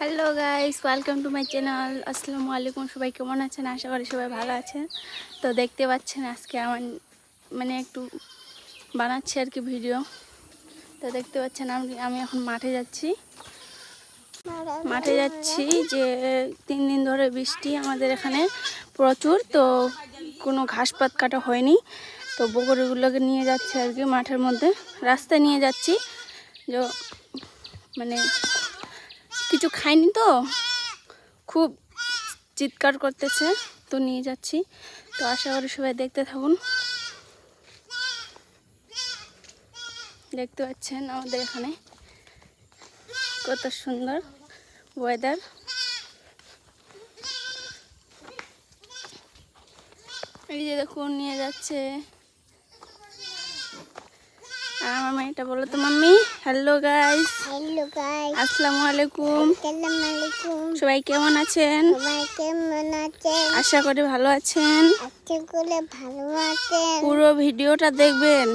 Hello guys, welcome to my channel. আসসালামু আলাইকুম। সবাই কেমন আছেন? আশা করি সবাই ভালো আছেন। তো দেখতে পাচ্ছেন আজকে আমার একটু বানাচ্ছি আর কি ভিডিও। তো দেখতে পাচ্ছেন আমি এখন মাঠে যাচ্ছি যে 3 দিন ধরে বৃষ্টি আমাদের এখানে প্রচুর। তো কোনো ঘাস পাত কাটা হয়নি, তো বকরিগুলোকে নিয়ে যাচ্ছি আর কি মাঠের মধ্যে। রাস্তায় নিয়ে যাচ্ছি যে কিছু খাইনি, তো খুব চিৎকার করতেছে, তো নিয়ে যাচ্ছি। তো আশা করি সবাই দেখতে থাকুন। দেখতে পাচ্ছেন আমাদের এখানে কত সুন্দর ওয়েদার। এই যে দেখুন নিয়ে যাচ্ছে। আর আমার মেয়েটা বলো তো মাম্মি। হ্যালো গাইস, আসসালামু আলাইকুম। সবাই কেমন আছেন? আশা করি ভালো আছেন। পুরো ভিডিওটা দেখবেন।